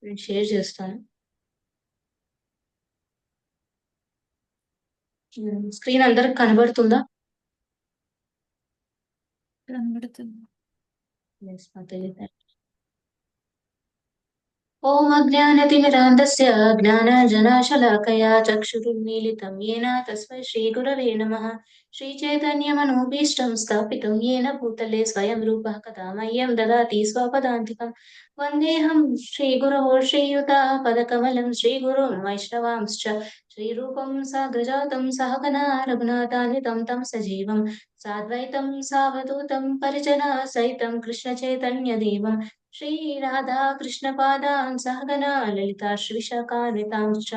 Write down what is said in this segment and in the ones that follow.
నేను షేర్ చేస్తాను. స్క్రీన్ అందరికి కనబడుతుందా? కనబడుతుంది. యెస్ మాతాజీ. ఓం అజ్ఞానతిమిరాంధస్య జ్ఞానాంజనశలాకయా చక్షురున్మీలితం येन తస్మై శ్రీగురవే నమః. శ్రీచైతన్యమనోభీష్టం స్థాపితం येन భూతలే స్వయం రూపः కదా మह्यं దదాతి స్వపదాంతికం. వందేహం శ్రీగురోः శ్రీయుతాపదకమలం శ్రీగురుन् వైష్ణవాంశ్చ శ్రీరూపం సాగ్రజాతం సహగణా రఘునాథాన్వితం తం సజీవం సాద్వైతం సావధూతం పరిజనా సహితం కృష్ణచైతన్యదేవం श्री राधा कृष्ण पादान् सहगना ललिता श्रीविशाखान्वितांश्च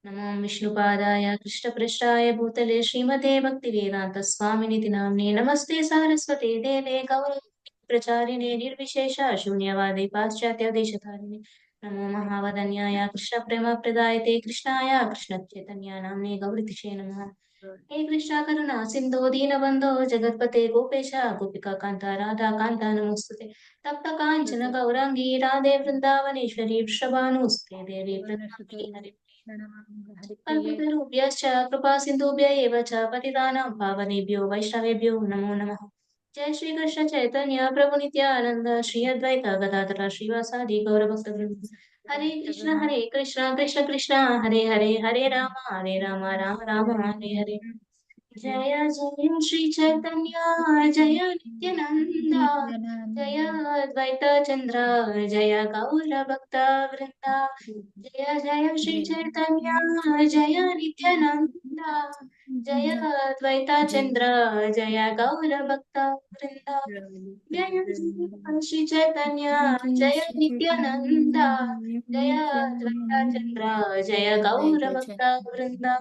नमो विष्णुपादाय कृष्णपृष्ठाय भूतले श्रीमते भक्तिवेदान्तस्वामिनिति नाम्ने नमस्ते सारस्वते देवे गौरवाणी प्रचारिणे निर्विशेष शून्यवादे पाश्चात्यदेशधारिणे नमो महावदन्याय कृष्णप्रेमप्रदायते कृष्णाय कृष्णचैतन्य नाम्ने गौरतिशे नमः। हे कृष्णा करुणा सिन्धो दीनबन्धो जगत्पते गोपेश गोपिका कान्ता राधा कान्ता नमोस्तुते तप्त काञ्चन गौराङ्गी राधे वृन्दावनेश्वरी वृषभानुस्ते देवी वृन्दावनी हरे कल्पतरुभ्यश्च कृपा सिन्धुभ्य एव च पतितानां पावनेभ्यो वैष्णवेभ्यो नमो नमः। जय श्री कृष्ण चैतन्य प्रभु नित्यानंद श्री अद्वैत गदाधर श्रीवासादि गौरभक्तवृंद हरे कृष्ण कृष्ण कृष्ण हरे हरे हरे राम राम राम हरे हरे। जय जय श्री चैतन्य जय नित्यानंद जय अद्वैत चंद्र जय गौर भक्त वृंदा जय जय श्री चैतन्य जय नित्यानंद जय अद्वैत चंद्र जय गौर भक्त वृंदा जय जय श्री चैतन्य जय नित्यानंद जय अद्वैत चंद्र जय गौर भक्त वृंदा।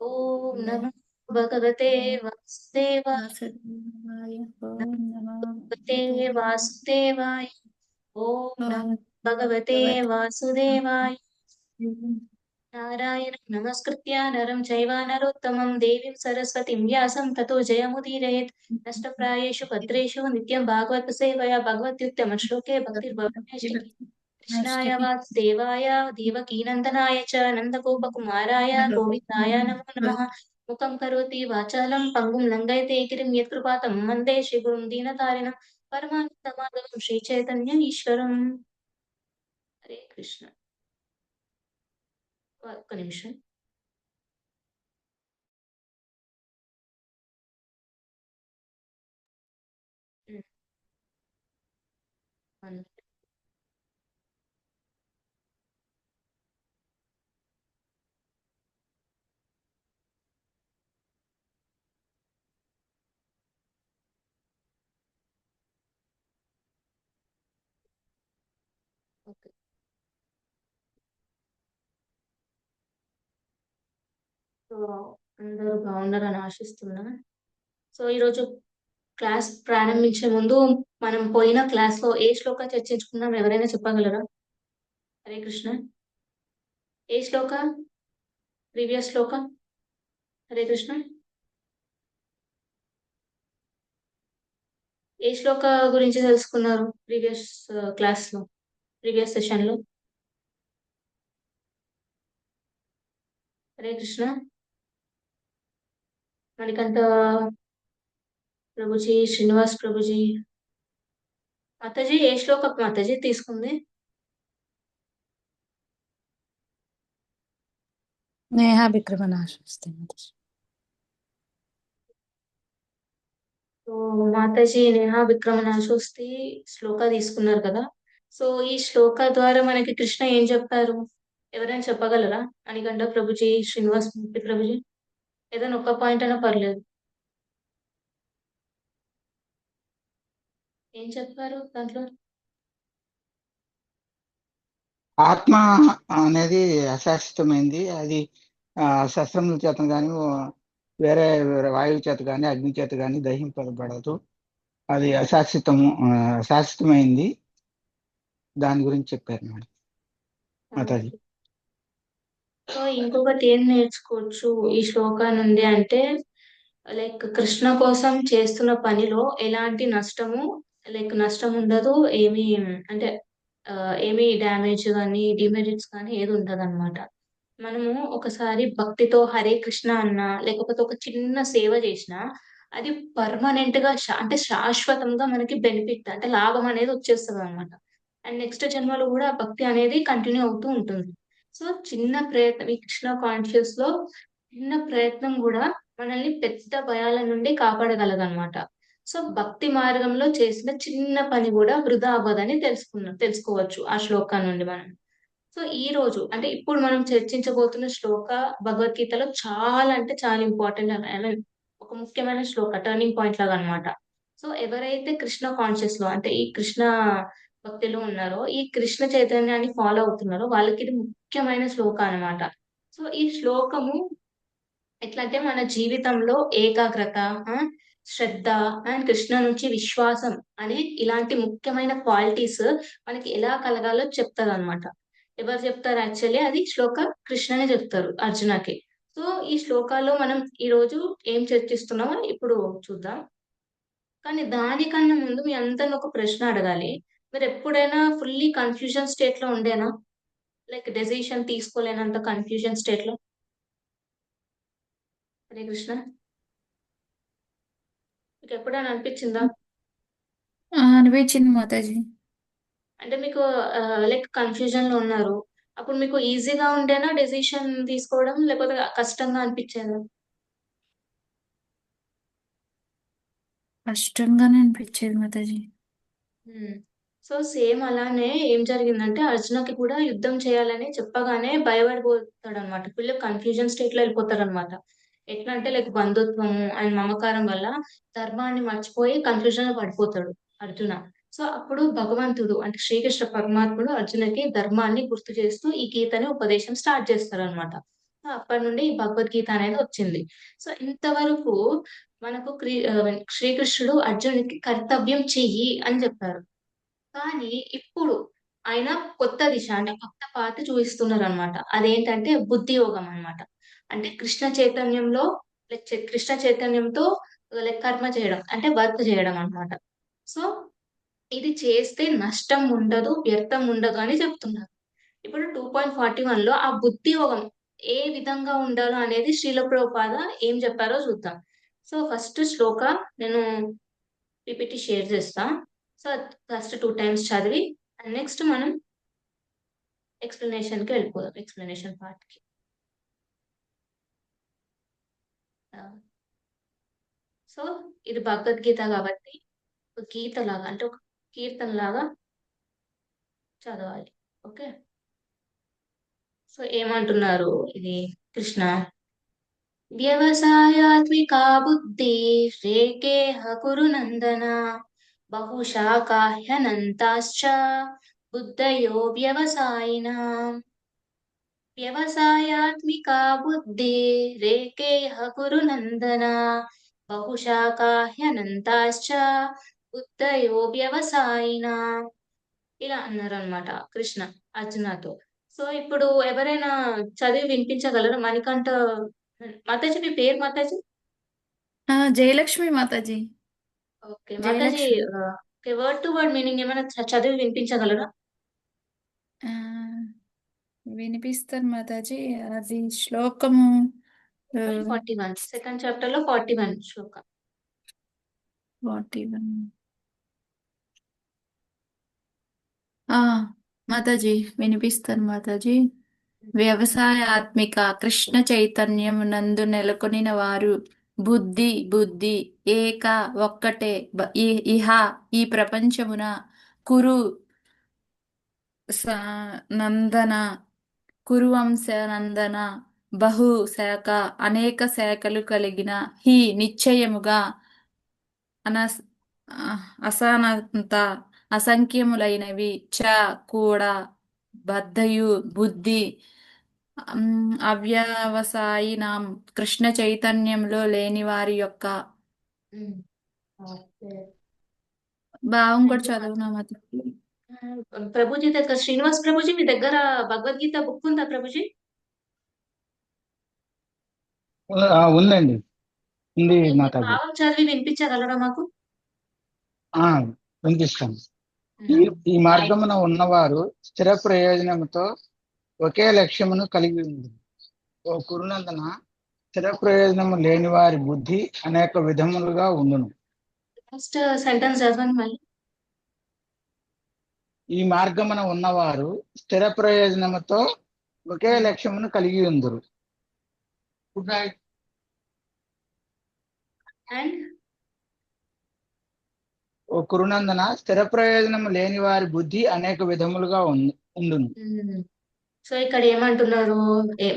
ओम नमः भगवते वासुदेवाय वासुदेवाय नमः ओम नमो भगवते वासुदेवाय ओम नमः ओम भगवते भगवते वासुदेवाय। नारायणं नमस्कृत्य नरं चैव नरोत्तमं देवीं सरस्वतीं व्यासं ततो जयमुदीरयेत्। नष्टप्रायेषु भद्रेषु नित्यं भागवत सेवया भगवत्युत्तम श्लोके भक्तिर्भवति कृष्णाय वासुदेवाय देवकीनन्दनाय च नन्दगोपकुमाराय गोविन्दाय नमो नमः। मुखं करोति वाचालं पङ्गुं लङ्घयते गिरिं यत्कृपातं वन्दे श्रीगुरुं दीनतारिणं परमानन्दमाधवं श्रीचैतन्य ईश्वरम्। हरे कृष्ण। ఒక్క నిమిషం. One okay. సో, అందరూ బాగున్నారని ఆశిస్తున్నా. సో, ఈరోజు క్లాస్ ప్రారంభించే ముందు మనం పోయిన క్లాస్‌లో ఏ శ్లోక చర్చించుకున్నాం ఎవరైనా చెప్పగలరా? హరే కృష్ణ. ఏ శ్లోక? ప్రీవియస్ శ్లోక? హరే కృష్ణ. ఏ శ్లోక గురించి తెలుసుకున్నారు ప్రీవియస్ క్లాస్‌లో? ప్రీవియస్ సెషన్‌లో? హరే కృష్ణ. మణికంఠ ప్రభుజీ, శ్రీనివాస్ ప్రభుజీ. మాతాజీ ఏ శ్లోక మాతాజీ తీసుకుంది? నేహా విక్రమనాశిస్తే సో, మాతాజీ నేహా విక్రమనాశోస్తి శ్లోక తీసుకున్నారు కదా! సో, ఈ శ్లోక ద్వారా మనకి కృష్ణ ఏం చెప్పారు? ఎవరైనా చెప్పగలరా? మణికంఠ ప్రభుజీ, శ్రీనివాస్ మూర్తి ప్రభుజీ. ఏదైనా ఒక్క పాయింట్ అయినా పర్లేదు. ఏం చెప్పారు దాంట్లో? ఆత్మ అనేది అశాశ్వతమైంది. అది శస్త్రముల చేత కానీ వేరే వాయువు చేత కానీ అగ్ని చేత కానీ దహింపబడదు. అది శాశ్వతమైంది. దాని గురించి చెప్పారు మేడం మాతాజీ. సో, ఇంకొకటి ఏం నేర్చుకోవచ్చు ఈ శ్లోక నుండి అంటే లైక్ కృష్ణ కోసం చేస్తున్న పనిలో ఎలాంటి నష్టం ఉండదు. ఏమి అంటే ఏమి డ్యామేజ్ కానీ డిమెరిట్స్ కానీ ఏది ఉండదన్నమాట. మనము ఒకసారి భక్తితో హరే కృష్ణ అన్నా లేకపోతే ఒక చిన్న సేవ చేసినా అది పర్మనెంట్ గా అంటే శాశ్వతంగా మనకి బెనిఫిట్ అంటే లాభం అనేది వచ్చేస్తుంది అనమాట. అండ్ నెక్స్ట్ జన్మలో కూడా ఆ భక్తి అనేది కంటిన్యూ అవుతూ ఉంటుంది. సో చిన్న ప్రయత్నం ఈ కృష్ణ కాన్షియస్ లో చిన్న ప్రయత్నం కూడా మనల్ని పెద్ద భయాల నుండి కాపాడగలదన్నమాట. సో భక్తి మార్గంలో చేసిన చిన్న పని కూడా వృధా అవ్వదని తెలుసుకోవచ్చు ఆ శ్లోకం నుండి మనం. సో ఈ రోజు అంటే ఇప్పుడు మనం చర్చించబోతున్న శ్లోక భగవద్గీతలో చాలా అంటే చాలా ఇంపార్టెంట్ ఐ మీన్ ఒక ముఖ్యమైన శ్లోక టర్నింగ్ పాయింట్ లాగా అన్నమాట. సో ఎవరైతే కృష్ణ కాన్షియస్ లో అంటే ఈ కృష్ణ భక్తిలో ఉన్నారో ఈ కృష్ణ చైతన్యాన్ని ఫాలో అవుతున్నారో వాళ్ళకి ఇది ముఖ్యమైన శ్లోక అన్నమాట. సో ఈ శ్లోకము ఎట్లా అంటే మన జీవితంలో ఏకాగ్రత, ఆ, శ్రద్ధ అండ్ కృష్ణ నుంచి విశ్వాసం అనే ఇలాంటి ముఖ్యమైన క్వాలిటీస్ మనకి ఎలా కలగాలో చెప్తారు అనమాట. ఎవరు చెప్తారు యాక్చువల్లీ అది శ్లోక కృష్ణనే చెప్తారు అర్జునకి. సో ఈ శ్లోకాల్లో మనం ఈ రోజు ఏం చర్చిస్తున్నామో ఇప్పుడు చూద్దాం. కానీ దానికన్నా ముందు మీ అందరిని ఒక ప్రశ్న అడగాలి. మీరు ఎప్పుడైనా ఫుల్లీ కన్ఫ్యూజన్ స్టేట్ లో ఉండేనా? లైక్ డెసిషన్ తీసుకోలేనంత కన్ఫ్యూజన్ స్టేట్ లో? హరే కృష్ణ. మీకు ఎప్పుడైనా అనిపించిందా? అనిపించింది మాతాజీ. అంటే మీకు లైక్ కన్ఫ్యూజన్ లో ఉన్నారు. అప్పుడు మీకు ఈజీగా ఉండేనా డెసిషన్ తీసుకోవడం లేకపోతే కష్టంగా అనిపించేదా? కష్టంగానే అనిపించేది మాతాజీ. సో సేమ్ అలానే ఏం జరిగిందంటే అర్జునకి కూడా యుద్ధం చేయాలని చెప్పగానే భయపడిపోతాడు అనమాట. ఫుల్ కన్ఫ్యూజన్ స్టేట్ లో వెళ్ళిపోతాడు అనమాట. ఎట్లా అంటే లైక్ బంధుత్వము అండ్ మమకారం వల్ల ధర్మాన్ని మర్చిపోయి కన్ఫ్యూజన్ లో పడిపోతాడు అర్జున. సో అప్పుడు భగవంతుడు అంటే శ్రీకృష్ణ పరమాత్ముడు అర్జునకి ధర్మాన్ని గుర్తు చేస్తూ ఈ గీతని ఉపదేశం స్టార్ట్ చేస్తారు అనమాట. సో అప్పటి నుండి ఈ భగవద్గీత అనేది వచ్చింది. సో ఇంతవరకు మనకు శ్రీకృష్ణుడు అర్జునుడికి కర్తవ్యం చెయ్యి అని చెప్పారు. కానీ ఇప్పుడు ఆయన కొత్త దిశ అంటే కొత్త పాత చూపిస్తున్నారు అనమాట. అదేంటంటే బుద్ధి యోగం అన్నమాట. అంటే కృష్ణ చైతన్యంలో కృష్ణ చైతన్యంతో లైక్ కర్మ చేయడం అంటే వర్క్ చేయడం అన్నమాట. సో ఇది చేస్తే నష్టం ఉండదు, వ్యర్థం ఉండదు అని చెప్తున్నారు. ఇప్పుడు 2.41 లో ఆ బుద్ధి యోగం ఏ విధంగా ఉండాలో అనేది శ్రీల ప్రభుపాద ఏం చెప్పారో చూద్దాం. సో ఫస్ట్ శ్లోక నేను పిపిటి షేర్ చేస్తా. సో ఫస్ట్ 2 టైమ్స్ చదివి నెక్స్ట్ మనం ఎక్స్ప్లెనేషన్ కి వెళ్ళిపోదాం, ఎక్స్ప్లెనేషన్ పార్ట్ కి. సో ఇది భగవద్గీత కాబట్టి ఒక గీత లాగా అంటే ఒక కీర్తన లాగా చదవాలి. ఓకే. సో ఏమంటున్నారు ఇది కృష్ణ? వ్యవసాయాత్మికా బుద్ధి రేకేహ కురు నందన బహుశాఖాహ్యనంతాశ్చ బుద్ధయో వ్యవసాయినా. వ్యవసాయాత్మికా బుద్ధి రేకేహ కురు నందన బహుశాఖాహ్యనంతాశ్చ బుద్ధయో వ్యవసాయినా. ఇలా అన్నారు అనమాట కృష్ణ అర్జునతో. సో ఇప్పుడు ఎవరైనా చదివి వినిపించగలరా? మణికంఠ మాతాజీ మీ పేరు Mataji? Jayalakshmi Mataji. Okay Mataji, Jayalakshmi. Word to word meaning ఏమైనా చదివి వినిపించగలరా? ఆ, వినిపిస్తాను మాతాజీ. అది శ్లోకము 41 సెకండ్ చాప్టర్ లో 41 శ్లోక. 41. మాతాజీ వినిపిస్తాను మాతాజీ. వ్యవసాయాత్మిక కృష్ణ చైతన్యం నందు నెలకొనిన వారు బుద్ధి బుద్ధి ఏక ఒక్కటే ఇహ ఈ ప్రపంచమున కురు నందన కురువంశ నందన బహు శాఖ అనేక శాఖలు కలిగిన హి నిశ్చయముగా అనస్ అసనంత అసంఖ్యములైనవి చ కూడా బద్ధయు బుద్ధి అవ్యవసాయినాం కృష్ణ చైతన్యంలో లేని వారి యొక్క భావం కూడా చదువునా మాతాజీ. ప్రభుజీ దగ్గర శ్రీనివాస్ ప్రభుజీ మీ దగ్గర భగవద్గీత బుక్ ఉందా ప్రభుజీ? ఉందండి, ఉంది ఓకే, మీ మాతాజీ. భావం చదివి వినిపించగలరా మాకు? వినిపిస్తాను. ఈ ఈ మార్గమున ఉన్నవారు స్థిర ప్రయోజనముతో ఒకే లక్ష్యమును కలిగి ఉంది. ఓ కురునందన, స్థిర ప్రయోజనము లేని వారి బుద్ధి అనేక విధములుగా ఉండును. ఫస్ట్ సెంటెన్స్ చదవండి మళ్ళీ. ఈ మార్గమున ఉన్నవారు స్థిర ప్రయోజనముతో ఒకే లక్ష్యమును కలిగి ఉందరు. అండ్ ఓ కురునందన, స్థిర ప్రయోజనము లేని వారి బుద్ధి అనేక విధములుగా ఉండును. సో ఇక్కడ ఏమంటున్నారు,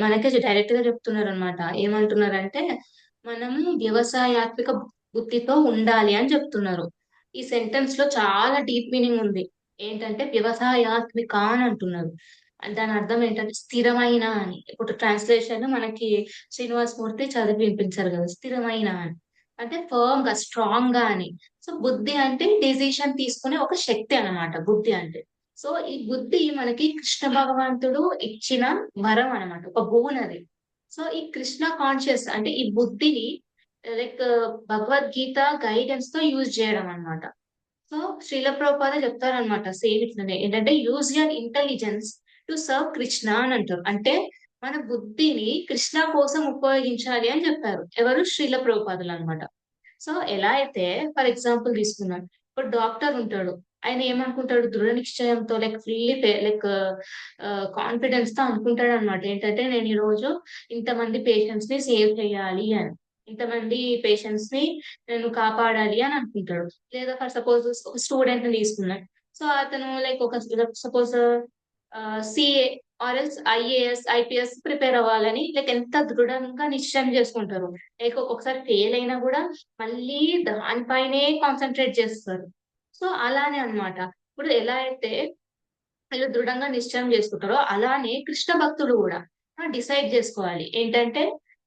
మనకి డైరెక్ట్ గా చెప్తున్నారు అనమాట. ఏమంటున్నారంటే మనము వ్యవసాయాత్మక బుద్ధితో ఉండాలి అని చెప్తున్నారు. ఈ సెంటెన్స్ లో చాలా డీప్ మీనింగ్ ఉంది. ఏంటంటే వ్యవసాయాత్మిక అని అంటున్నారు. దాని అర్థం ఏంటంటే స్థిరమైన అని. ఇప్పుడు ట్రాన్స్లేషన్ మనకి శ్రీనివాస్ మూర్తి చదివి వినిపించారు కదా, స్థిరమైన అని అంటే ఫర్మ్ గా, స్ట్రాంగ్ గా అని. సో బుద్ధి అంటే డెసిషన్ తీసుకునే ఒక శక్తి అన్నమాట బుద్ధి అంటే. సో ఈ బుద్ధి మనకి కృష్ణ భగవంతుడు ఇచ్చిన వరం అన్నమాట, ఒక బోన్ అది. సో ఈ కృష్ణ కాన్షియస్ అంటే ఈ బుద్ధిని లైక్ భగవద్గీత గైడెన్స్ తో యూజ్ చేయడం అన్నమాట. సో శ్రీల ప్రభుపాద చెప్తారనమాట సేమ్ ఇట్లనే, ఏంటంటే use your intelligence to serve Krishna అని అంటారు. అంటే మన బుద్ధిని కృష్ణ కోసం ఉపయోగించాలి అని చెప్పారు. ఎవరు? శ్రీల ప్రభుపాదులు అనమాట. సో ఎలా అయితే ఫర్ ఎగ్జాంపుల్ తీసుకున్నాం, ఇప్పుడు డాక్టర్ ఉంటాడు. ఆయన ఏమనుకుంటాడు? దృఢ నిశ్చయంతో లైక్ ఫుల్లీ లైక్ కాన్ఫిడెన్స్ తో అనుకుంటాడు అనమాట. ఏంటంటే నేను ఈ రోజు ఇంతమంది పేషెంట్స్ ని సేవ్ చేయాలి అని, ఇంతమంది పేషెంట్స్ ని నేను కాపాడాలి అని అనుకుంటాడు. లేదా ఫర్ సపోజ్ ఒక స్టూడెంట్ ని తీసుకున్నాం. సో అతను లైక్ ఒక suppose CA or else IAS IPS prepare అవ్వాలని లైక్ ఎంత దృఢంగా నిశ్చయం చేసుకుంటారు. లైక్ ఒక్కొక్కసారి ఫెయిల్ అయినా కూడా మళ్ళీ దానిపైనే కాన్సన్ట్రేట్ చేస్తారు. సో అలానే అన్నమాట. ఇప్పుడు ఎలా అయితే వీళ్ళు దృఢంగా నిశ్చయం చేసుకుంటారో అలానే కృష్ణ భక్తులు కూడా డిసైడ్ చేసుకోవాలి ఏంటంటే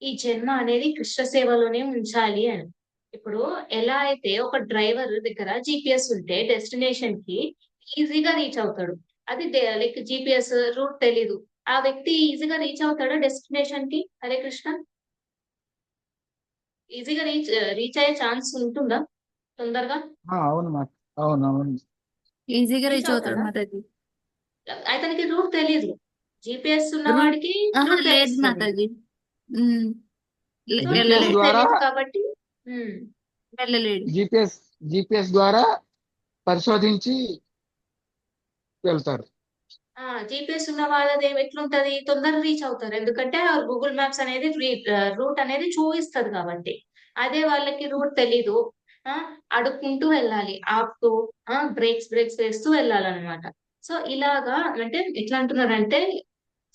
ఈ జన్మ అనేది కృష్ణ సేవలోనే ఉంచాలి అని. ఇప్పుడు ఎలా అయితే ఒక డ్రైవర్ దగ్గర జిపిఎస్ ఉంటే డెస్టినేషన్ కి ఈజీగా రీచ్ అవుతాడు. అది లైక్ జిపిఎస్ రూట్ తెలీదు, ఆ వ్యక్తి ఈజీగా రీచ్ అవుతాడా డెస్టినేషన్ కి? హరే కృష్ణ, ఈజీగా రీచ్ అయ్యే ఛాన్స్ ఉంటుందా తొందరగా? అవును మాత, అవును అవును. ఈజీగా రీచ్ రీచ్ అవుతాడు అవుతాడా? మాతాజీ. అతనికి రూట్ తెలీదు. జిపిఎస్ ఉన్న రూట్ వాడికి లేదు రూట్ తెలుస్తుంది. మాతాజీ. ఉమ్, సో GPS వెళ్ళలేడు. రూట్ ద్వారా తెలీదు కాబట్టి వెళ్ళలేడు. జిపిఎస్ ద్వారా పరిశోధించి వెళ్తారు. జిపిఎస్ ఉన్న వాళ్ళది ఎట్లుంటది, తొందరగా రీచ్ అవుతారు. ఎందుకంటే గూగుల్ మ్యాప్స్ అనేది రూట్ అనేది చూపిస్తది కాబట్టి. అదే వాళ్ళకి రూట్ తెలీదు, ఆ అడుక్కుంటూ వెళ్ళాలి, ఆపుతూ బ్రేక్స్ వేస్తూ వెళ్ళాలన్నమాట. సో ఇలాగా అంటే ఎట్లా అంటున్నారంటే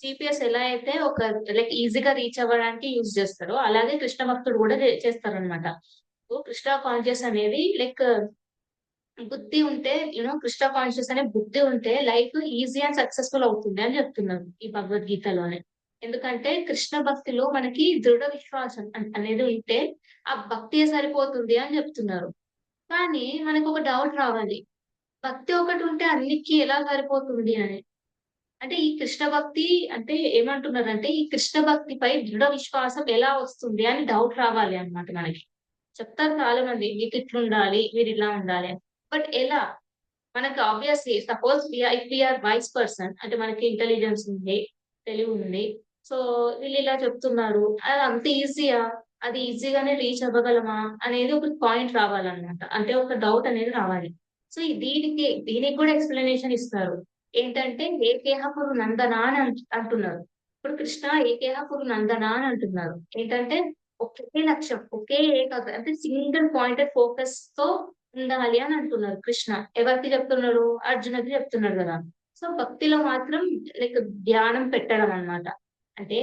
జిపిఎస్ ఎలా అయితే ఒక లైక్ ఈజీగా రీచ్ అవ్వడానికి యూజ్ చేస్తారో అలాగే కృష్ణ భక్తుడు కూడా చేస్తారనమాట. కృష్ణ కాన్షియస్ అనేది లైక్ బుద్ధి ఉంటే కృష్ణ కాన్షియస్ అనే బుద్ధి ఉంటే లైఫ్ ఈజీ అండ్ సక్సెస్ఫుల్ అవుతుంది అని చెప్తున్నారు ఈ భగవద్గీతలోనే. ఎందుకంటే కృష్ణ భక్తిలో మనకి దృఢ విశ్వాసం అనేది ఉంటే ఆ భక్తి సరిపోతుంది అని చెప్తున్నారు. కానీ మనకు ఒక డౌట్ రావాలి, భక్తి ఒకటి ఉంటే అన్నిటికీ ఎలా సరిపోతుంది అని. అంటే ఈ కృష్ణ భక్తి అంటే ఏమంటున్నారంటే ఈ కృష్ణ భక్తిపై దృఢ విశ్వాసం ఎలా వస్తుంది అని డౌట్ రావాలి అన్నమాట మనకి. చెప్తారు చాలా మంది, మీకు ఇట్లుండాలి, మీరు ఇలా ఉండాలి అని. బట్ ఎలా? మనకి obviously suppose if we are wise person అంటే మనకి ఇంటెలిజెన్స్ ఉంది, తెలివి ఉంది. సో వీళ్ళు ఇలా చెప్తున్నారు, అది అంత ఈజీయా? అది ఈజీగానే రీచ్ అవ్వగలమా అనేది ఒక పాయింట్ రావాలన్నమాట. అంటే ఒక డౌట్ అనేది రావాలి. సో దీనికి కూడా ఎక్స్ప్లెనేషన్ ఇస్తారు. ఏంటంటే ఏకేహ పురు నందన అని అంటున్నారు. ఇప్పుడు కృష్ణ ఏకేహ పురు నందన అని అంటున్నారు. ఏంటంటే ఒకే లక్ష్యం, ఒకే అంటే సింగిల్ పాయింటెడ్ ఫోకస్ తో ఉండాలి అని అంటున్నారు కృష్ణ. ఎవరికి చెప్తున్నారు? అర్జునకి చెప్తున్నారు కదా. సో భక్తిలో మాత్రం లైక్ ధ్యానం పెట్టడం అన్నమాట. అంటే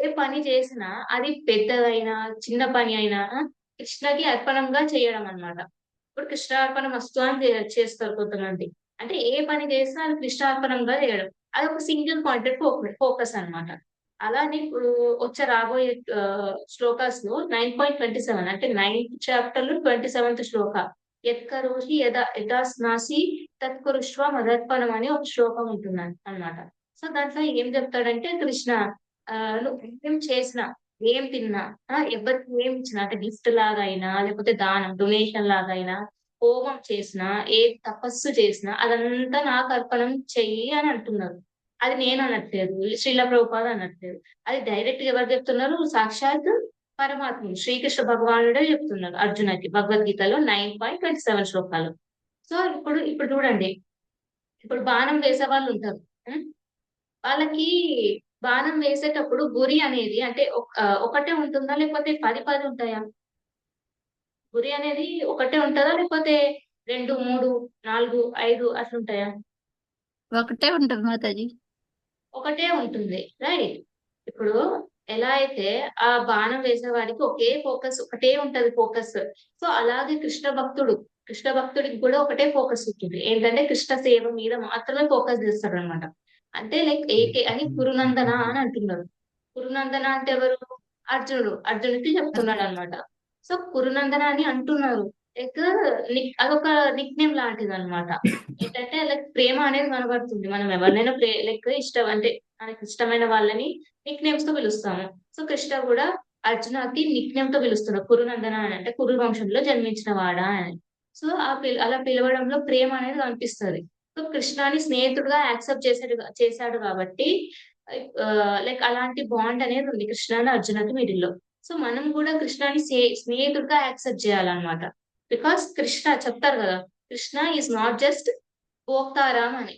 ఏ పని చేసినా అది పెద్దదైనా చిన్న పని అయినా కృష్ణకి అర్పణంగా చేయడం అన్నమాట. ఇప్పుడు కృష్ణార్పణ మస్తు అని చేస్తారు కొంతమంది. అంటే ఏ పని చేసినా అది కృష్ణార్పణంగా చేయడం, అది ఒక సింగిల్ పాయింటెడ్ ఫోకస్ అన్నమాట. అలానే ఇప్పుడు వచ్చే రాబోయే శ్లోకాస్ లో 9.27 అంటే 9th చాప్టర్ లో 27th శ్లోక, ఎత్కరోషి యథా స్నాసి తత్కురుష్వ మదర్పణం అని ఒక శ్లోకం ఉంటుంది అన్నమాట. సో దాంట్లో ఏం చెప్తాడంటే కృష్ణ, నువ్వు ఏం చేసినా, ఏం తిన్నా, ఎవరికి ఏం ఇచ్చినా అంటే గిఫ్ట్ లాగా అయినా లేకపోతే దానం డొనేషన్ లాగా అయినా హోమం చేసినా, ఏ తపస్సు చేసినా అదంతా నాకు అర్పణం చెయ్యి అని అంటున్నారు. అది నేను అనట్లేదు. శ్రీల ప్రభుపాద అనట్లేదు. అది డైరెక్ట్ గా ఎవరు చెప్తున్నారు? సాక్షాత్ పరమాత్ముడు శ్రీకృష్ణ భగవానుడే చెప్తున్నారు అర్జునకి భగవద్గీతలో 9.27 శ్లోకాలు. సో ఇప్పుడు చూడండి, ఇప్పుడు బాణం వేసే వాళ్ళు ఉంటారు. ఉం? వాళ్ళకి బాణం వేసేటప్పుడు గురి అనేది అంటే ఒకటే ఉంటుందా లేకపోతే 10 ఉంటాయా? గురి అనేది ఒకటే ఉంటుందా లేకపోతే 2, 3, 4, 5 అట్లుంటాయా? ఒకటే ఉంటుంది మాతాజీ. ఒకటే ఉంటుంది, రైట్. ఇప్పుడు ఎలా అయితే ఆ బాణం వేసేవాడికి ఒకే ఫోకస్, ఒకటే ఉంటది ఫోకస్. సో అలాగే కృష్ణ భక్తుడికి కూడా ఒకటే ఫోకస్ ఉంటుంది. ఏంటంటే కృష్ణ సేవ మీద మాత్రమే ఫోకస్ చేస్తాడు అనమాట. అంటే లైక్ ఏకే అని కురునందన అని అంటున్నారు. కురునందన అంటే ఎవరు? అర్జునుడికి చెప్తున్నాడు అనమాట. సో కురునందన అని అంటున్నారు. లైక్ అదొక నిక్ నేమ్ లాంటిది అనమాట. ఏంటంటే లైక్ ప్రేమ అనేది కనబడుతుంది. మనం ఎవరినైనా లైక్ ఇష్టం అంటే మనకి ఇష్టమైన వాళ్ళని నిక్ నేమ్స్ తో పిలుస్తాము. సో కృష్ణ కూడా అర్జునకి నిక్ నేమ్ తో పిలుస్తున్నాడు. కురునందన అని అంటే కురు వంశంలో జన్మించిన వాడా అని. సో అలా పిలవడంలో ప్రేమ అనేది కనిపిస్తుంది. సో కృష్ణని స్నేహితుడుగా యాక్సెప్ట్ చేశాడు కాబట్టి లైక్ అలాంటి బాండ్ అనేది ఉంది కృష్ణ అర్జునకి మిడిల్లో. సో మనం కూడా కృష్ణని స్నేహితుడిగా యాక్సెప్ట్ చేయాలన్నమాట. బికాస్ కృష్ణ చెప్తారు కదా, కృష్ణ ఈజ్ నాట్ జస్ట్ భోక్తారాం అని.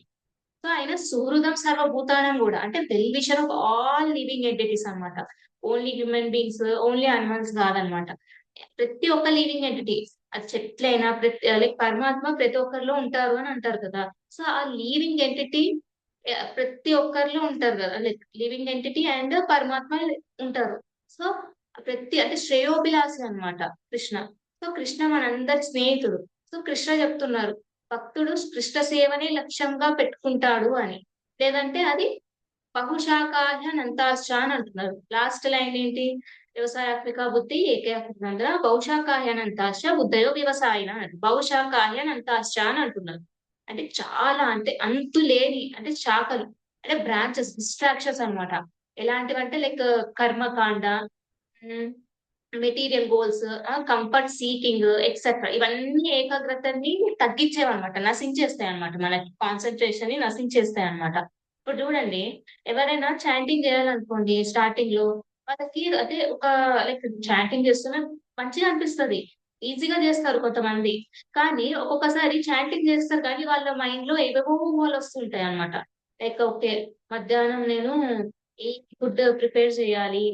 సో ఆయన సుహృదం సర్వభూతానం కూడా, అంటే well wisher of all living entities అన్నమాట. Only human beings, only animals కాదనమాట. ప్రతి ఒక్క లివింగ్ ఎంటిటీ, అది చెట్లైనా లైక్ పరమాత్మ ప్రతి ఒక్కరిలో ఉంటారు అని అంటారు కదా. సో ఆ లివింగ్ ఎంటిటీ ప్రతి ఒక్కరిలో ఉంటారు కదా, లైక్ లివింగ్ ఎంటిటీ అండ్ పరమాత్మ ఉంటారు. సో అంటే శ్రేయోభిలాషి అన్నమాట కృష్ణ. సో కృష్ణ మనందరి స్నేహితుడు. సో కృష్ణ చెప్తున్నారు భక్తుడు కృష్ణ సేవనే లక్ష్యంగా పెట్టుకుంటాడు అని. లేదంటే అది బహుశాఖాయ నంతాశ్చ అని అంటున్నారు. లాస్ట్ లైన్ ఏంటి? వ్యవసాయాత్మిక బుద్ధి ఏకైక బహుశాఖాయ నంతాశ్చ బుద్ధయో వ్యవసాయన అని. బహుశాఖాయ నంతాశ్చ అని అంటున్నారు. అంటే చాలా, అంటే అంతు లేని, అంటే శాఖలు, అంటే బ్రాంచెస్, డిస్ట్రాక్షన్స్ అన్నమాట. ఎలాంటివంటే లైక్ కర్మకాండ, material goals, comfort seeking etcetera, ఇవన్నీ ఏకాగ్రతని తగ్గించేవన్నమాట, నశించేస్తాయి అనమాట. మనకి కాన్సన్ట్రేషన్ ని నశించేస్తాయి అనమాట. ఇప్పుడు చూడండి, ఎవరైనా చాంటింగ్ చేయాలనుకోండి స్టార్టింగ్ లో, వాళ్ళకి అదే ఒక లైక్ చాంటింగ్ చేస్తున్నా మంచిగా అనిపిస్తది, ఈజీగా చేస్తారు కొంతమంది. కానీ ఒక్కొక్కసారి చాంటింగ్ చేస్తారు కానీ వాళ్ళ మైండ్ లో ఏవేవో ఊహలు వస్తుంటాయి అనమాట. లైక్ ఓకే, మధ్యాహ్నం నేను ఈ ఫుడ్ ప్రిపేర్ చేయాలి,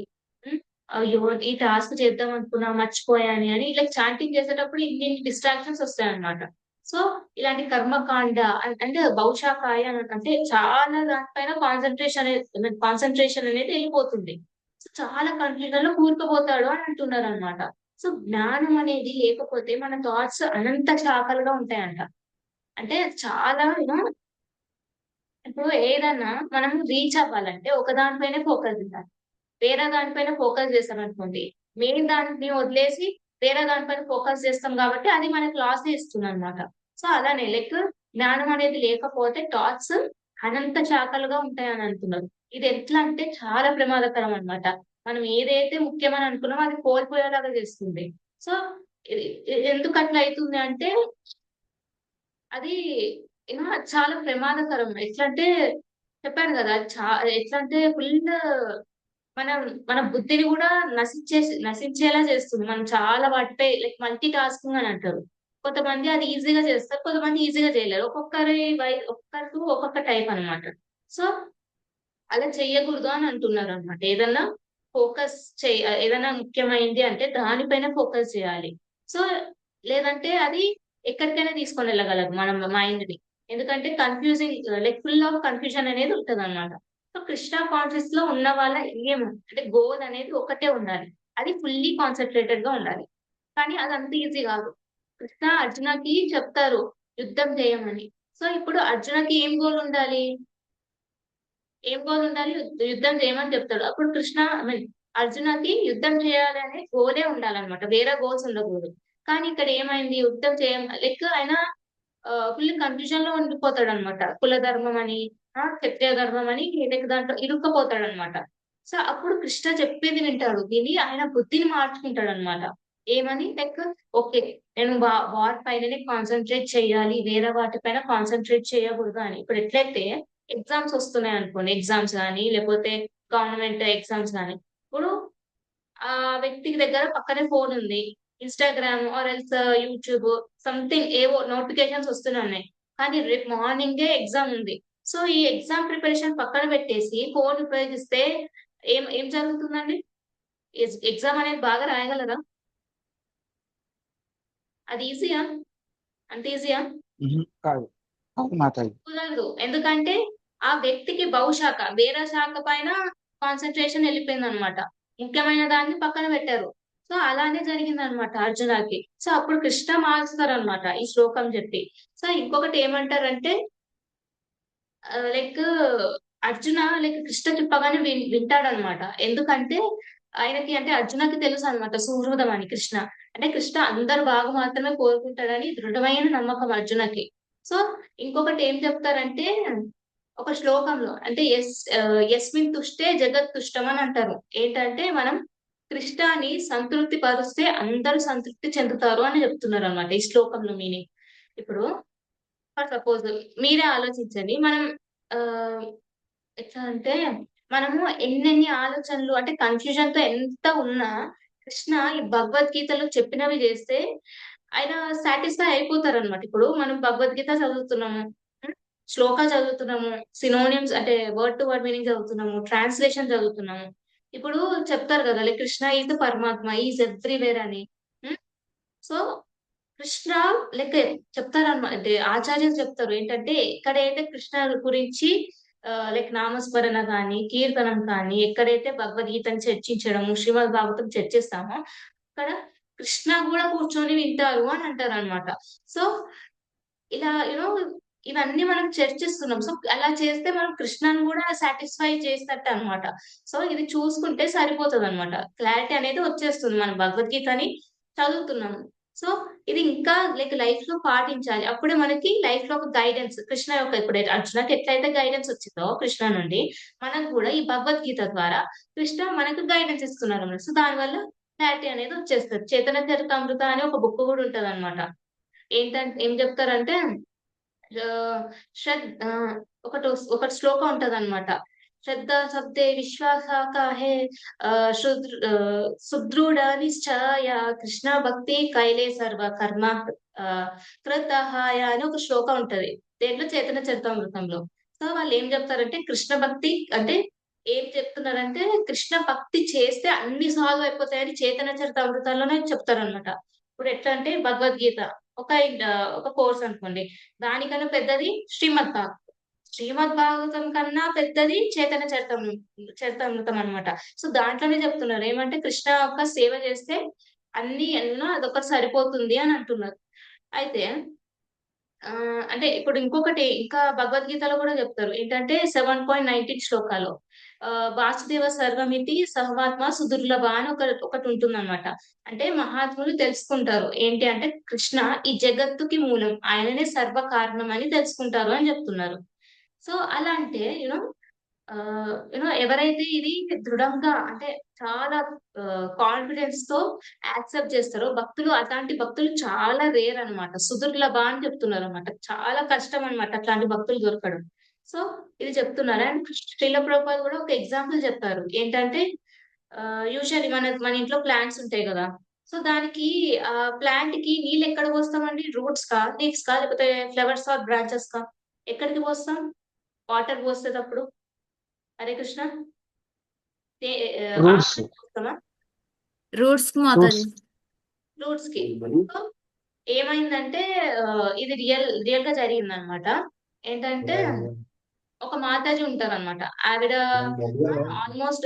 అయ్యో ఈ టాస్క్ చేద్దాం అనుకున్నా మర్చిపోయాని అని ఇలా చాంటింగ్ చేసేటప్పుడు ఇన్ని డిస్ట్రాక్షన్స్ వస్తాయి అన్నమాట. సో ఇలాంటి కర్మకాండ అంటే బహుశాకాయ అంటే చాలా దానిపైన కాన్సన్ట్రేషన్ అనేది వెళ్ళిపోతుంది. సో చాలా కన్ఫ్యూజన్ లో కూరుకుపోతాడు అని అంటున్నారు అనమాట. సో జ్ఞానం అనేది లేకపోతే మన థాట్స్ అనంత శాఖలుగా ఉంటాయంట. అంటే చాలా ఇప్పుడు ఏదన్నా మనం రీచ్ అవ్వాలంటే ఒక దానిపైనే ఫోకస్ చేయాలి. వేరే దానిపైన ఫోకస్ చేస్తాం అనుకోండి, మెయిన్ దాన్ని వదిలేసి వేరే దానిపైన ఫోకస్ చేస్తాం కాబట్టి అది మనకి లాస్ ఇస్తుంది అనమాట. సో అలానే లైక్ జ్ఞానం అనేది లేకపోతే థాట్స్ అనంత శాఖలుగా ఉంటాయని అంటున్నారు. ఇది ఎట్లా అంటే చాలా ప్రమాదకరం అన్నమాట. మనం ఏదైతే ముఖ్యమని అనుకున్నామో అది కోల్పోయేలాగా చేస్తుంది. సో ఎందుకు అట్లా అవుతుంది అంటే అది చాలా ప్రమాదకరం. ఎట్లా అంటే చెప్పాను కదా, ఎట్లా అంటే ఫుల్ మనం మన బుద్ధిని కూడా నశించేలా చేస్తుంది. మనం చాలా వాటిపై లైక్ మల్టీ టాస్కింగ్ అని అంటారు. కొంతమంది అది ఈజీగా చేస్తారు, కొంతమంది ఈజీగా చేయలేరు. ఒక్కొక్కరికి ఒక్కొక్క టైప్ అన్నమాట. సో అలా చెయ్యకూడదు అని అంటున్నారు అనమాట. ఏదైనా ముఖ్యమైనది అంటే దానిపైన ఫోకస్ చేయాలి. సో లేదంటే అది ఎక్కడికైనా తీసుకొని వెళ్ళగలదు మన మైండ్ ని. ఎందుకంటే confusing like full of confusion అనేది ఉంటది అనమాట. సో కృష్ణ కాన్షియస్ లో ఉన్న వాళ్ళ ఏం అంటే గోల్ అనేది ఒకటే ఉండాలి, అది ఫుల్లీ కాన్సన్ట్రేటెడ్ గా ఉండాలి. కానీ అది అంత ఈజీ కాదు. కృష్ణ అర్జునకి చెప్తారు యుద్ధం చేయమని. సో ఇప్పుడు అర్జునకి ఏం గోల్ ఉండాలి? యుద్ధం చేయమని చెప్తాడు. అప్పుడు కృష్ణ ఐ మీన్ అర్జునకి యుద్ధం చేయాలి అనే గోలే ఉండాలన్నమాట, వేరే గోల్స్ ఉండకూడదు. కానీ ఇక్కడ ఏమైంది, యుద్ధం లైక్ ఆయన ఫుల్ కన్ఫ్యూజన్ లో ఉండిపోతాడు అనమాట. కుల ధర్మం అని, క్షత్రియ ధర్మం అని లైక్ దాంట్లో ఇరుక్కపోతాడు అనమాట. సో అప్పుడు కృష్ణ చెప్పేది వింటాడు, విని ఆయన బుద్ధిని మార్చుకుంటాడు అనమాట. ఏమని లైక్ ఓకే నేను వార్ పైననే కాన్సన్ట్రేట్ చేయాలి, వేరే వాటిపైన కాన్సన్ట్రేట్ చేయకూడదు అని. ఇప్పుడు ఎట్లయితే ఎగ్జామ్స్ వస్తున్నాయి అనుకోండి, ఎగ్జామ్స్ కానీ లేకపోతే గవర్నమెంట్ ఎగ్జామ్స్ కానీ, ఇప్పుడు ఆ వ్యక్తికి దగ్గర పక్కనే ఫోన్ ఉంది, Instagram or else YouTube something ఏవో నోటిఫికేషన్స్ వస్తూనే ఉన్నాయి. కానీ రేపు మార్నింగే ఎగ్జామ్ ఉంది. సో ఈ ఎగ్జామ్ ప్రిపరేషన్ పక్కన పెట్టేసి ఫోన్ ఉపయోగిస్తే ఏం ఏం జరుగుతుందండి? ఎగ్జామ్ అనేది బాగా రాయగలరా? అది ఈజీయా? అంత ఈజీయా? కాదు కాదు మాతాజీ. కుదరదు. ఎందుకంటే ఆ వ్యక్తికి బహుశాఖ వేరే శాఖ పైన కాన్సన్ట్రేషన్ వెళ్ళిపోయిందనమాట. ముఖ్యమైన దాన్ని పక్కన పెట్టారు. సో అలానే జరిగిందనమాట అర్జునకి. సో అప్పుడు కృష్ణ మారుస్తారనమాట ఈ శ్లోకం చెప్పి. సో ఇంకొకటి ఏమంటారంటే లైక్ అర్జున లైక్ కృష్ణ చెప్పగానే వింటాడనమాట. ఎందుకంటే ఆయనకి అంటే అర్జునకి తెలుసు అనమాట సుహృదం అని కృష్ణ. అంటే కృష్ణ అందరు బాగా మాత్రమే కోరుకుంటాడని దృఢమైన నమ్మకం అర్జునకి. సో ఇంకొకటి ఏం చెప్తారంటే ఒక శ్లోకంలో అంటే యస్మిన్ తుష్టే జగత్ తుష్టం అని అంటారు. ఏంటంటే మనం కృష్ణాన్ని సంతృప్తి పరుస్తే అందరూ సంతృప్తి చెందుతారు అని చెప్తున్నారు అనమాట ఈ శ్లోకంలో మీనింగ్. ఇప్పుడు ఫర్ సపోజ్ మీరే ఆలోచించండి. మనం ఆహ్, ఎట్లా అంటే మనము ఎన్నెన్ని ఆలోచనలు అంటే కన్‌ఫ్యూజన్‌తో ఎంత ఉన్నా కృష్ణ ఈ భగవద్గీతలో చెప్పినవి చేస్తే ఆయన సాటిస్ఫై అయిపోతారనమాట. ఇప్పుడు మనం భగవద్గీత చదువుతున్నాము. హ్మ్. శ్లోక చదువుతున్నాము. సినోనిమ్స్ అంటే వర్డ్ టు వర్డ్ మీనింగ్ చదువుతున్నాము. ట్రాన్స్‌లేషన్ చదువుతున్నాము. ఇప్పుడు చెప్తారు కదా! లైక్ కృష్ణ ఈస్ ద పరమాత్మ. హి ఈస్ ఎవ్రీవేర్ అని. హ్మ్. సో కృష్ణ లైక్ చెప్తారన్నమాట. అంటే ఆచార్యులు చెప్తారు. ఏంటంటే ఎక్కడైతే కృష్ణ గురించి లైక్ నామస్మరణ గాని, కీర్తనం కానీ, ఎక్కడైతే భగవద్గీతను చర్చించడము, శ్రీమద్ భాగవతం చర్చిస్తామో అక్కడ కృష్ణ గూడా కూర్చొని వింటారు అని అంటారన్నమాట. సో ఇలా ఇవన్నీ మనం చర్చిస్తున్నాం. సో అలా చేస్తే మనం కృష్ణను గూడా సాటిస్ఫై చేసినట్టన్నమాట. సో ఇది చూసుకుంటే సరిపోతదన్నమాట. క్లారిటీ అనేది వచ్చేస్తుంది. మనం భగవద్గీతని చదువుతున్నాము. సో ఇది ఇంకా లైక్ లైఫ్‌లో పాటించాలి. అప్పుడే మనకి లైఫ్‌లో ఒక గైడెన్స్ కృష్ణ యొక్క ఇప్పుడు అర్జునకి ఎట్లయితే గైడెన్స్ వచ్చిందో కృష్ణ నుండి, మనకు గూడా ఈ భగవద్గీత ద్వారా కృష్ణ మనకు గైడెన్స్ ఇస్తున్నారన్నమాట. సో దానివల్ల క్లారిటీ అనేది వచ్చేస్తది. చైతన్య చరితామృత అనే ఒక బుక్ గూడా ఉంటదన్నమాట. ఏం చెప్తారంటే ఒకటి శ్లోకం ఉంటదన్నమాట. శ్రద్ధ శబ్దే విశ్వాస కాహే సుదృఢ నిశ్చయ కృష్ణ భక్తి కైలే సర్వ కర్మ కృతహాయ అని ఒక శ్లోకం ఉంటది. దేంట్లో చైతన్య చరితామృతంలో. సో వాళ్ళు ఏం చెప్తారంటే కృష్ణ భక్తి అంటే ఏం చెప్తున్నారంటే కృష్ణ భక్తి చేస్తే అన్ని సాల్వ్ అయిపోతాయని చైతన్య చరితామృతాల్లోనే చెప్తారన్నమాట. ఇప్పుడు ఎట్లా అంటే భగవద్గీత ఒక ఒక కోర్స్ అనుకోండి. దానికన్నా పెద్దది శ్రీమద్ భాగవతం కన్నా పెద్దది చైతన్య చరితామృతం అన్నమాట. సో దాంట్లోనే చెప్తున్నారు. ఏమంటే కృష్ణ యొక్క సేవ చేస్తే అన్ని ఎన్నో అదొకటి సరిపోతుంది అని అంటున్నారు. అయితే అంటే ఇప్పుడు ఇంకొకటి ఇంకా భగవద్గీతలో కూడా చెప్తారు. ఏంటంటే 7.19 శ్లోకాలో వాసుదేవ సర్వమితి సర్వాత్మ సుదుర్లభ అని ఒకటుంటుందన్నమాట. అంటే మహాత్ములు తెలుసుకుంటారు. ఏంటి అంటే కృష్ణ ఈ జగత్తుకి మూలం. ఆయననే సర్వ కారణం అని తెలుసుకుంటారు అని చెప్తున్నారు. సో అలా అంటే ఎవరైతే ఇది దృఢంగా అంటే చాలా కాన్ఫిడెన్స్‌తో యాక్సెప్ట్ చేస్తారో భక్తులు అట్లాంటి భక్తులు చాలా రేర్ అన్నమాట. సుదుర్లభ అని చెప్తున్నారన్నమాట. చాలా కష్టం అన్నమాట అట్లాంటి భక్తులు దొరకడం. సో ఇది చెప్తున్నారు. అండ్ శ్రీల ప్రభుపాద కూడా ఒక ఎగ్జాంపుల్ చెప్పారు. ఏంటంటే యూజువల్లీ మన ఇంట్లో ప్లాంట్స్ ఉంటాయి గదా! సో దానికి ప్లాంట్‌కి నీళ్ళు ఎక్కడ పోస్తామండి? రూట్స్‌కా? లీవ్స్‌కా? లేకపోతే ఫ్లవర్సా? బ్రాంచెస్‌కా? ఎక్కడికి పోస్తాం? వాటర్ పోసేటప్పుడు? హరే కృష్ణ. తే రూట్స్ ఆకులకి పోస్తామా? రూట్స్ కి రూట్స్ మాతాజీ. రూట్స్‌కి. సో ఏమైందంటే ఇది రియల్‌గా జరిగిందనమాట. ఏంటంటే ఒక మాతాజీ ఉంటారనమాట. ఆవిడ ఆల్‌మోస్ట్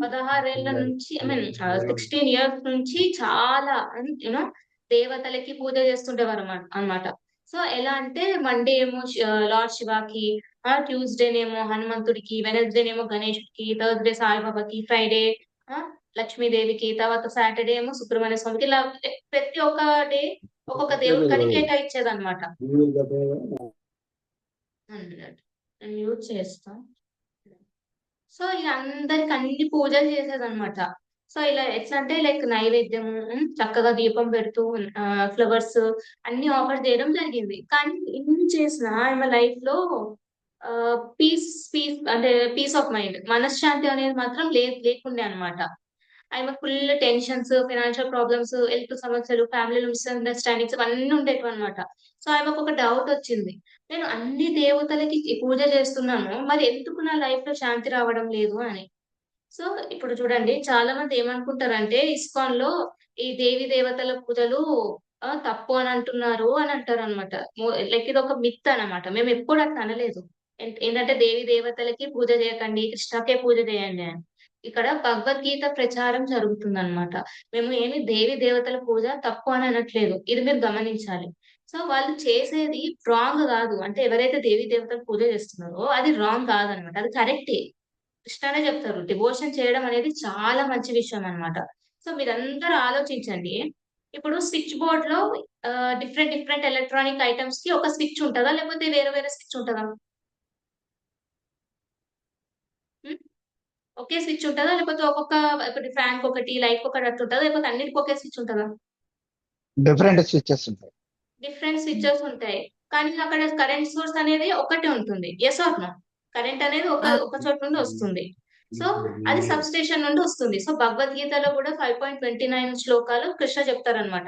16 ఏళ్ల నుంచి ఐ మీన్ 16 ఇయర్స్ నుంచి చాలా దేవతలకి పూజ చేస్తుండేవారనమాట. సో ఎలా అంటే మండే ఏమో లార్డ్ శివకి, ట్యూస్‌డేనేమో హనుమంతుడికి, వెడ్నెస్‌డేనేమో గణేశుడికి, థర్స్‌డే సాయిబాబాకి, ఫ్రైడే ఆ! లక్ష్మీదేవికి, తర్వాత సాటర్‌డే ఏమో సుబ్రహ్మణ్య స్వామికి ఇలా ప్రతి ఒక్క డే ఒక్కొక్క దేవుడికని కేటాయించేదనమాట. 1 మినిట్. నేను మ్యూట్ చేస్తా. సో ఇగ అందరికి అన్ని పూజలు చేసేదనమాట. సో ఇలా ఎట్లా అంటే లైక్ నైవేద్యము, చక్కగా దీపం పెడుతూ ఫ్లవర్స్ అన్ని ఆఫర్ చేయడం జరిగింది. కానీ ఇన్ని చేసినా ఆమె లైఫ్ లో పీస్ అంటే పీస్ ఆఫ్ మైండ్, మనశ్శాంతి అనేది మాత్రం లేకుండే అన్నమాట. ఆమె full tensions, financial problems, health సమస్యలు, ఫ్యామిలీలో మిస్అండర్‌స్టాండింగ్స్ ఇవన్నీ ఉండేటివన్నమాట. సో ఆమెకు ఒక డౌట్ వచ్చింది. నేను అన్ని దేవతలకి పూజ చేస్తున్నాను. మరి ఎందుకు నా లైఫ్ లో శాంతి రావడం లేదు అని. సో ఇప్పుడు చూడండి, చాలా మంది ఏమనుకుంటారంటే ఇస్కాన్ లో ఈ దేవి దేవతల పూజలు తప్పు అని అంటున్నారు అని అంటారన్నమాట. లైక్ ఇది ఒక మిత్ అన్నమాట. మేము ఎప్పుడు అట్లా అనలేదు. ఏంటంటే దేవి దేవతలకి పూజ చేయకండి, కృష్ణకే పూజ చేయండి అని. ఇక్కడ భగవద్గీత ప్రచారం జరుగుతుందన్నమాట. మేము ఏమి దేవి దేవతల పూజ తప్పు అని అనట్లేదు. ఇది మీరు గమనించాలి. సో వాళ్ళు చేసేది రాంగ్ కాదు. అంటే ఎవరైతే దేవి దేవతల పూజ చేస్తున్నారో అది రాంగ్ కాదనమాట. అది కరెక్టే. కృష్ణనే చెప్తారు. డివోషన్ చేయడం అనేది చాలా మంచి విషయం అన్నమాట. సో మీరందరూ ఆలోచించండి. ఇప్పుడు స్విచ్ బోర్డ్ లో డిఫరెంట్ డిఫరెంట్ ఎలక్ట్రానిక్ ఐటమ్స్ కి ఒక స్విచ్ ఉంటదా? లేకపోతే వేరే వేరే స్విచ్ ఉంటదా? ఉమ్, ఒకే స్విచ్ ఉంటదా? లేకపోతే ఒక్కొక్క ఇప్పుడు ఫ్యాన్ ఒకటి, లైట్ ఒకటి అట్లా ఉంటదా? లేకపోతే అన్నిటికి ఒకే స్విచ్ ఉంటదా? డిఫరెంట్ స్విచెస్ ఉంటాయి. డిఫరెంట్ స్విచెస్ ఉంటాయి. కానీ అక్కడ కరెంట్ సోర్స్ అనేది ఒకటే ఉంటుంది. Yes are no? కరెంట్ అనేది ఒక చోట నుండి వస్తుంది. సో అది సబ్ స్టేషన్ నుండి వస్తుంది. సో భగవద్గీతలో కూడా 5.29 శ్లోకాలు కృష్ణ చెప్తారనమాట.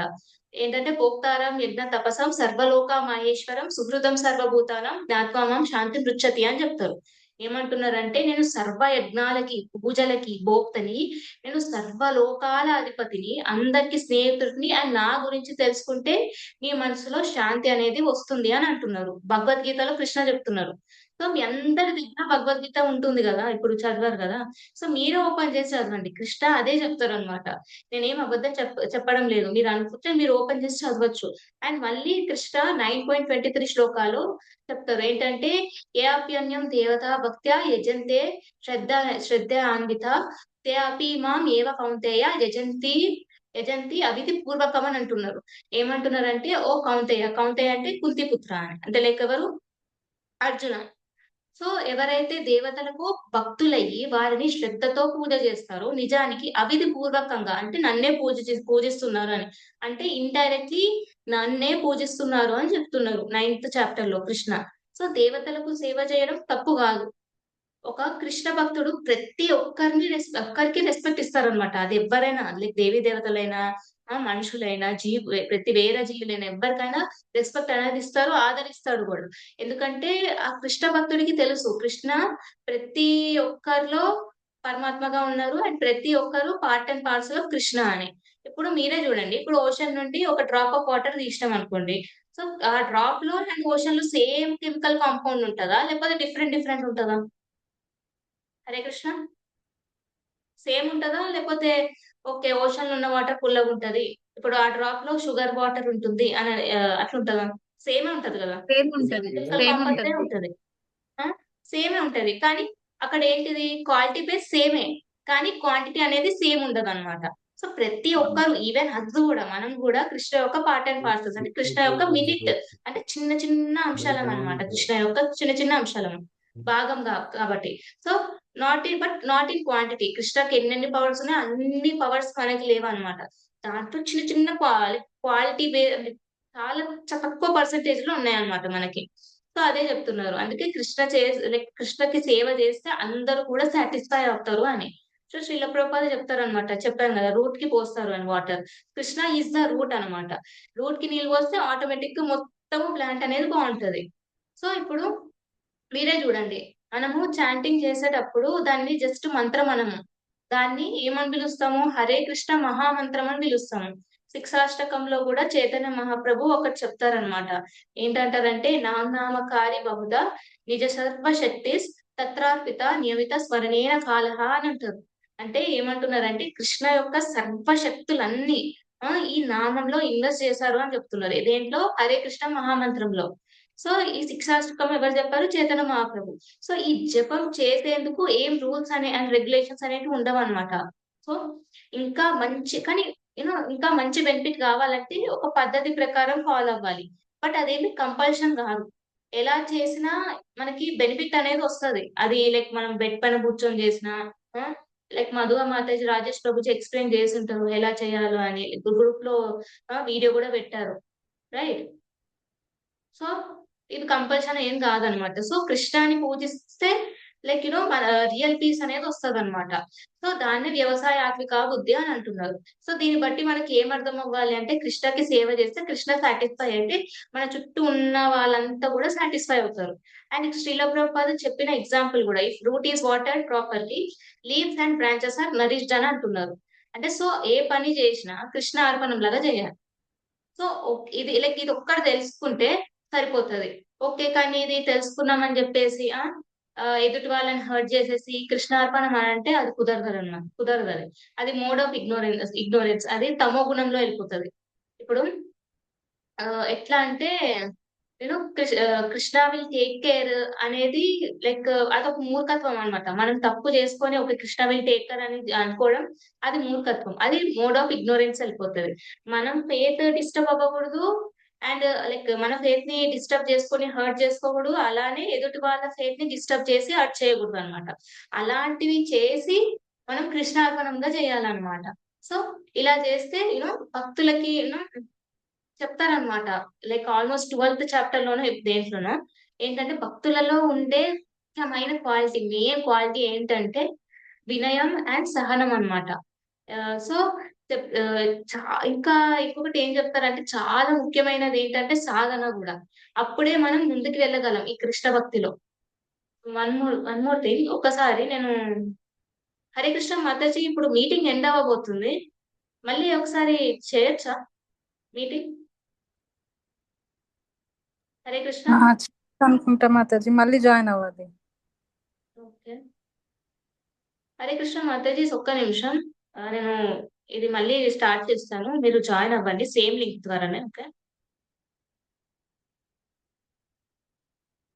ఏంటంటే భోక్తారం యజ్ఞ తపసం సర్వలోక మహేశ్వరం సుహృదం సర్వభూతానం జ్ఞాత్వామం శాంతి పృచ్చతి అని చెప్తారు. ఏమంటున్నారంటే నేను సర్వ యజ్ఞాలకి, పూజలకి భోక్తని, నేను సర్వలోకాల అధిపతిని, అందరికి స్నేహితుడిని, అండ్ నా గురించి తెలుసుకుంటే నీ మనసులో శాంతి అనేది వస్తుంది అని అంటున్నారు. భగవద్గీతలో కృష్ణ చెప్తున్నారు. సో మీ అందరి దగ్గర భగవద్గీత ఉంటుంది కదా, ఇప్పుడు చదివారు కదా. సో మీరే ఓపెన్ చేసి చదవండి. కృష్ణ అదే చెప్తారు అనమాట. నేనేం అబద్ధం చెప్పడం లేదు. మీరు అనుకుంటే మీరు ఓపెన్ చేసి చదవచ్చు. అండ్ మళ్ళీ కృష్ణ 9.23 శ్లోకాలు చెప్తారు. ఏంటంటే ఏ అప్యన్యం దేవత భక్త్యా యజంతే శ్రద్ధ శ్రద్ధ తే అపి మాం ఏవ కౌంతేయ యజంతి అవిధి పూర్వకం అని అంటున్నారు. ఏమంటున్నారంటే ఓ కౌంతేయ, కౌంతేయ అంటే కుంతిపుత్ర అని, అంటే లైక్ ఎవరు? అర్జున. సో ఎవరైతే దేవతలకు భక్తులయ్యి వారిని శ్రద్ధతో పూజ చేస్తారో నిజానికి అవిధి పూర్వకంగా, అంటే నన్నే పూజిస్తున్నారు అని, అంటే ఇండైరెక్ట్లీ నన్నే పూజిస్తున్నారు అని చెప్తున్నారు 9th చాప్టర్ లో కృష్ణ. సో దేవతలకు సేవ చేయడం తప్పు కాదు. ఒక కృష్ణ భక్తుడు ప్రతి ఒక్కరికి రెస్పెక్ట్ ఇస్తారనమాట. అది ఎవరైనా, లైక్ దేవీ దేవతలైనా, మనుషులైనా, ప్రతి వేరే జీవులైనా ఎవరికైనా రెస్పెక్ట్ అనేది ఇస్తారు, ఆదరిస్తాడు కూడా. ఎందుకంటే ఆ కృష్ణ భక్తుడికి తెలుసు కృష్ణ ప్రతి ఒక్కరిలో పరమాత్మగా ఉన్నారు, అండ్ ప్రతి ఒక్కరు part and parcel of Krishna అని. ఇప్పుడు మీరే చూడండి, ఇప్పుడు ఓషన్ నుండి ఒక డ్రాప్ ఆఫ్ వాటర్ తీసినాం అనుకోండి. సో ఆ డ్రాప్ లో అండ్ ఓషన్ లో సేమ్ కెమికల్ కాంపౌండ్ ఉంటుందా, లేకపోతే డిఫరెంట్ డిఫరెంట్ ఉంటుందా? హరే కృష్ణ. సేమ్ ఉంటదా? లేకపోతే ఓకే ఓషన్ లో ఉన్న వాటర్ పుల్లగా ఉంటది, ఇప్పుడు ఆ డ్రాప్ లో షుగర్ వాటర్ ఉంటుంది అని అట్లా ఉంటదా? సేమే ఉంటది కదా. సేమ్ సేమ్ ఉంటది. కెమికల్ సేమ్ కాంపౌండ్ ఉంటది. ఉంటది. సేమే ఉంటది. కానీ అక్కడ ఏంటిది, క్వాలిటీ బేస్ సేమే, కానీ క్వాంటిటీ అనేది సేమ్ ఉండదు అనమాట. సో ప్రతి ఒక్కరు, ఈవెన్ హజ్ కూడా, మనం కూడా కృష్ణ యొక్క పార్ట్ అండ్ పార్సల్స్, అంటే కృష్ణ యొక్క మినిట్, అంటే చిన్న చిన్న అంశాలం అన్నమాట. కృష్ణ యొక్క చిన్న చిన్న అంశాలం భాగం కాబట్టి. So not in quantity. కృష్ణకి ఎన్నెన్ని పవర్స్ ఉన్నాయో అన్ని పవర్స్ మనకి లేవన్నమాట. దాంట్లో చిన్న చిన్న క్వాలిటీ అంటే చాలా తక్కువ పర్సెంటేజ్ లో ఉన్నాయన్నమాట మనకి. సో అదే చెప్తున్నారు. అందుకే లైక్ కృష్ణకి సేవ చేస్తే అందరూ కూడా సాటిస్ఫై అవుతారు అని. సో శ్రీల ప్రభుపాద చెప్తారనమాట. చెప్పాను కదా, రూట్ కి పోస్తారు అని water. Krishna is the route అన్నమాట. రూట్ కి నీళ్ళు పోస్తే ఆటోమేటిక్ గా మొత్తం ప్లాంట్ అనేది బాగుంటది. సో ఇప్పుడు మీరే చూడండి, మనము చాంటింగ్ చేసేటప్పుడు దాన్ని జస్ట్ మంత్రం అనము. దాన్ని ఏమని పిలుస్తాము? హరే కృష్ణ మహామంత్రం అని పిలుస్తాము. శిక్షాష్టకంలో కూడా చైతన్య మహాప్రభు ఒకటి చెప్తారనమాట. ఏంటంటారంటే నామకారి బహుద నిజ సర్వశక్తి తత్రార్పిత నియమిత స్మరణీయ కాలహ అని అంటారు. అంటే ఏమంటున్నారంటే కృష్ణ యొక్క సర్వశక్తులన్నీ ఈ నామంలో ఇన్వెస్ట్ చేశారు అని చెప్తున్నారు. దేంట్లో? హరే కృష్ణ మహామంత్రంలో. సో ఈ శిక్షాష్టకం ఎవరు చెప్పారు? చైతన్య మహాప్రభు. సో ఈ జపం చేసేందుకు ఏం రూల్స్ అండ్ రెగ్యులేషన్స్ అనేవి ఉండవు అనమాట. సో ఇంకా మంచి, కానీ ఇంకా మంచి బెనిఫిట్ కావాలంటే ఒక పద్ధతి ప్రకారం ఫాలో అవ్వాలి. బట్ అదేమి కంపల్షన్ కాదు. ఎలా చేసినా మనకి బెనిఫిట్ అనేది వస్తది. అది లైక్ మనం బెడ్ పైన కూర్చొని చేసినా, లైక్ మధుగా మాతాజీ రాజేష్ ప్రభుజీ ఎక్స్ప్లెయిన్ చేసి ఉంటారు ఎలా చేయాలో అని గ్రూప్ లో వీడియో కూడా పెట్టారు, రైట్? సో ఇది కంపల్షన్ ఏం కాదనమాట. సో కృష్ణాని పూజిస్తే లైక్ మన రియల్ పీస్ అనేది వస్తుంది అనమాట. సో దాన్ని వ్యవసాయాత్మిక బుద్ధి అని అంటున్నారు. సో దీన్ని బట్టి మనకి ఏం అర్థం అవ్వాలి అంటే కృష్ణకి సేవ చేస్తే కృష్ణ సాటిస్ఫై అయితే మన చుట్టూ ఉన్న వాళ్ళంతా కూడా సాటిస్ఫై అవుతారు. అండ్ శ్రీల ప్రభుపాద చెప్పిన ఎగ్జాంపుల్ కూడా, if root is watered properly leaves and branches are nourished అని అంటున్నారు. అంటే సో ఏ పని చేసినా కృష్ణ అర్పణం లాగా చేయాలి. సో ఇది లైక్ ఇది ఒక్కటి తెలుసుకుంటే సరిపోతది. ఓకే, కానీ ఇది తెలుసుకున్నామని చెప్పేసి ఎదుటి వాళ్ళని హర్ట్ చేసేసి కృష్ణార్పణం అని అంటే అది కుదరదు అన్నమాట, కుదరదు. అది మోడ్ ఆఫ్ ఇగ్నోరెన్స్, అది తమో గుణంలో వెళ్ళిపోతది. ఇప్పుడు ఎట్లా అంటే కృష్ణ విల్ టేక్ కేర్ అనేది లైక్ అదొక మూర్ఖత్వం అన్నమాట. మనం తప్పు చేసుకొని ఒక కృష్ణ విల్ టేక్ కేర్ అని అనుకోవడం అది మూర్ఖత్వం, అది మోడ్ ఆఫ్ ఇగ్నోరెన్స్ వెళ్ళిపోతుంది. మనం ఫేత్ డిస్టర్బ్ అవ్వకూడదు, అండ్ లైక్ మన ఫేత్ ని డిస్టర్బ్ చేసుకొని హర్ట్ చేసుకోకూడదు, అలానే ఎదుటి వాళ్ళ ఫేత్ ని డిస్టర్బ్ చేసి హర్ట్ చేయకూడదు అనమాట. అలాంటివి చేసి మనం కృష్ణార్పణంగా చేయాలన్నమాట. సో ఇలా చేస్తే భక్తులకి చెప్తారనమాట. లైక్ ఆల్మోస్ట్ 12th చాప్టర్ లోనో దేంట్లోనో ఏంటంటే భక్తులలో ఉండే ముఖ్యమైన క్వాలిటీ, మెయిన్ క్వాలిటీ ఏంటంటే వినయం అండ్ సహనం అన్నమాట. సో ఇంకా ఇంకొకటి ఏం చెప్తారంటే చాలా ముఖ్యమైనది ఏంటంటే సాధన కూడా. అప్పుడే మనం ముందుకు వెళ్ళగలం ఈ కృష్ణ భక్తిలో. వన్ మోర్ థింగ్, ఒకసారి నేను హరే కృష్ణ మాతాజీ ఇప్పుడు మీటింగ్ ఎండ్ అవ్వబోతుంది, మళ్ళీ ఒకసారి చేయొచ్చా మీటింగ్? హరే కృష్ణ. అనుకుంటా మాతాజీ, మళ్ళీ జాయిన్ అవ్వాలి. ఓకే, హరే కృష్ణ మాతాజీ ఒక్క నిమిషం, నేను ఇది మళ్ళీ స్టార్ట్ చేస్తాను, మీరు జాయిన్ అవ్వండి సేమ్ లింక్ ద్వారానే. ఓకే.